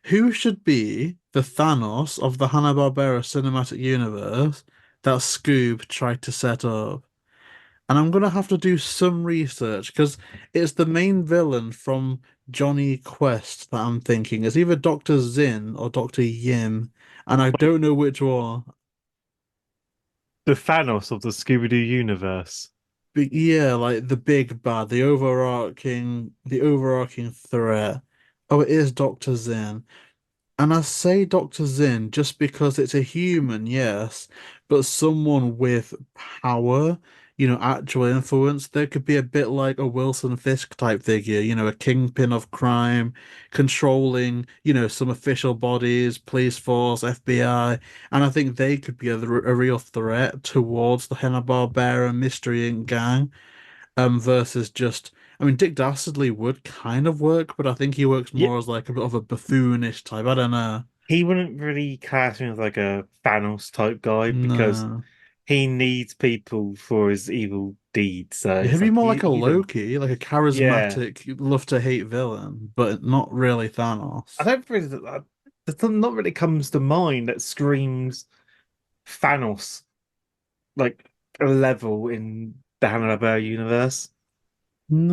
Who should be the Thanos of the Hanna-Barbera cinematic universe that Scoob tried to set up? And I'm gonna have to do some research because it's the main villain from Johnny Quest that I'm thinking. It's either Dr. Zin or Dr. Yim, and I don't know which one. The Thanos of the Scooby Doo universe. But yeah, like the big bad, the overarching threat. Oh, it is Dr. Zin. And I say Dr. Zin just because it's a human, yes, but someone with power, actual influence. There could be a bit like a Wilson Fisk type figure, a kingpin of crime, controlling, some official bodies, police force, FBI. And I think they could be a real threat towards the Hanna-Barbera Mystery Inc. gang, versus just. I mean, Dick Dastardly would kind of work, but I think he works Yeah, more as like a bit of a buffoonish type. I don't know. he wouldn't really cast me as like a Thanos type guy because No. he needs people for his evil deeds. So Yeah, he'd it's be like more like a you don't. Loki, like a Yeah, charismatic, love to hate villain, but not really I Thanos. don't really. There's not really comes to mind that screams Thanos like a level in the Hanna-Barbera universe.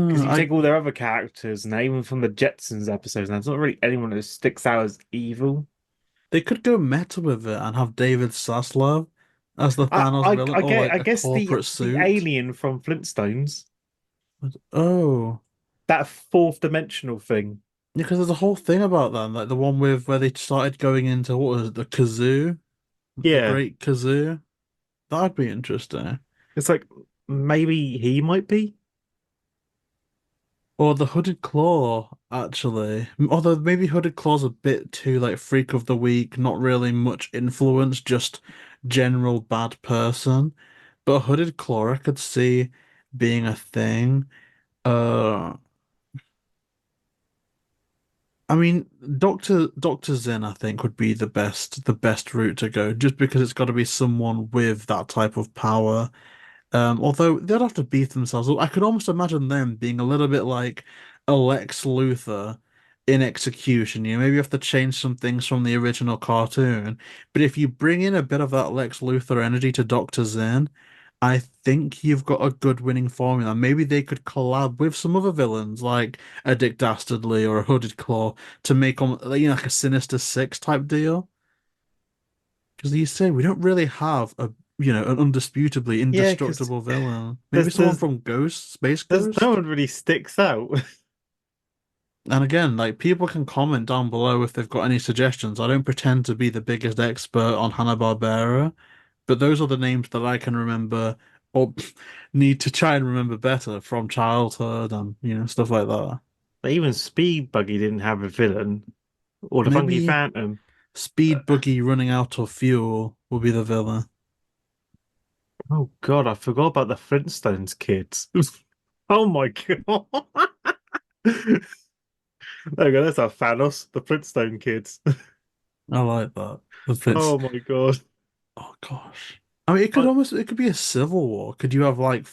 Because No, you take all their other characters, and even from the Jetsons episodes, and there's not really anyone who sticks out as evil. they could go meta with it and have David Zaslav as the Thanos villain, or like I a guess corporate the suit. alien from Flintstones, Oh, that fourth dimensional thing. because there's a whole thing about that, like the one with where they started going into what was it, the kazoo, the Yeah, Great Kazoo. That'd be interesting. it's like maybe he might be. Or the Hooded Claw, actually. Although maybe Hooded Claw's a bit too like freak of the week, not really much influence, just general bad person. But Hooded Claw I could see being a thing. Uh I mean Doctor Zen I think would be the best route to go, just because it's gotta be someone with that type of power. Although they'd have to beef themselves up. I could almost imagine them being a little bit like a Lex Luthor in execution. Maybe you have to change some things from the original cartoon. But if you bring in a bit of that Lex Luthor energy to Dr. Zen, I think you've got a good winning formula. Maybe they could collab with some other villains like a Dick Dastardly or a Hooded Claw to make them, like a Sinister Six type deal. Because you say we don't really have an undisputably Yeah, because indestructible villain. Maybe there's someone there's from Ghost, Space there's no Ghost. one really sticks out. And again, like people can comment down below if they've got any suggestions. I don't pretend to be the biggest expert on Hanna-Barbera, but those are the names that I can remember or need to try and remember better from childhood and stuff like that. But even Speed Buggy didn't have a villain, or the Funky Maybe Phantom. Speed Buggy running out of fuel will be the villain. Oh God, I forgot about the Flintstones kids. Oh my God. There we go, that's our Thanos, the Flintstone kids. I like that. The Fitz. Oh my God. Oh gosh. I mean, But it could be a civil war. Could you have like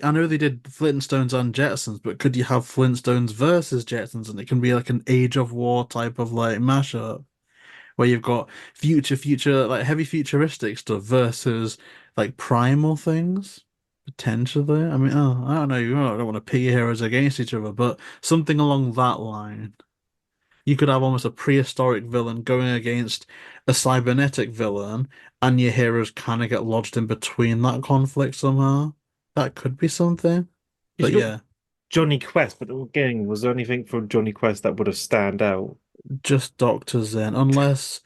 I know they did Flintstones and Jetsons, but could you have Flintstones versus Jetsons and it can be like an Age of War type of like mashup where you've got future like heavy futuristic stuff versus like primal things potentially. I mean, oh, I don't know. I don't want to pit your heroes against each other, but something along that line. You could have almost a prehistoric villain going against a cybernetic villain, and your heroes kind of get lodged in between that conflict somehow. That could be something. if But you got yeah, Johnny Quest, but again, was there anything from Johnny Quest that would have stand out? just Dr. Zen. Unless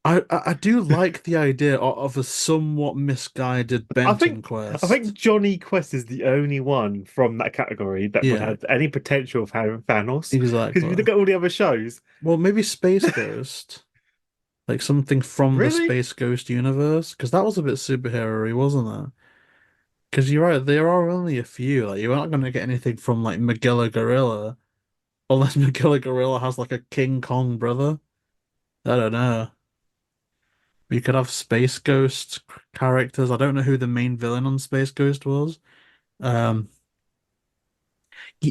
I do like the idea of a somewhat misguided I Benton think I think quest. Johnny Quest is the only one from that category that would Yeah, have any potential of having Thanos. Because if you exactly. look at all the other shows, Well, maybe Space Ghost, like something from the really? Space Ghost universe, because that was a bit superhero-y, wasn't it? Because you're right, there are only a few. Like you're not going to get anything from like Magilla Gorilla, unless Magilla Gorilla has like a King Kong brother. I don't know. You could have Space Ghost characters. I don't know who the main villain on Space Ghost was. Um,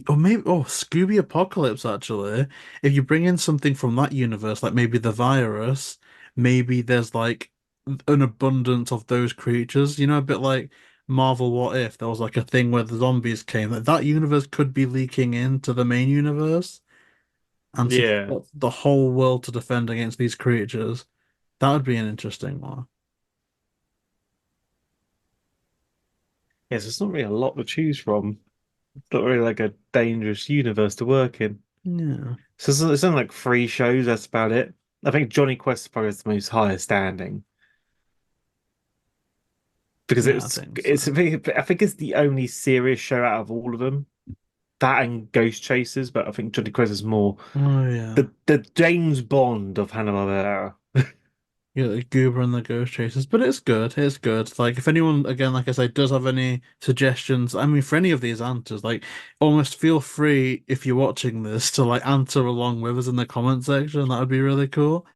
Or maybe, oh, Scooby Apocalypse, actually. If you bring in something from that universe, like maybe the virus, maybe there's like an abundance of those creatures. You know, a bit like Marvel What If. There was like a thing where the zombies came. Like that universe could be leaking into the main universe. And so you've Yeah. got the whole world to defend against these creatures. That would be an interesting one. Yes, there's not really a lot to choose from. Not really like a dangerous universe to work in. Yeah. So it's only like three shows, that's about it. I think Johnny Quest probably has the most higher standing because Yeah, I think it's so. I think it's the only serious show out of all of them. That and Ghost Chasers, but I think Johnny Quest is more Oh yeah. the James Bond of Hanna-Barbera. Yeah, the Goober and the Ghost Chasers, but it's good. It's good. Like, if anyone, again, like I said, does have any suggestions, I mean, for any of these answers, like, almost feel free if you're watching this to like answer along with us in the comment section. That would be really cool.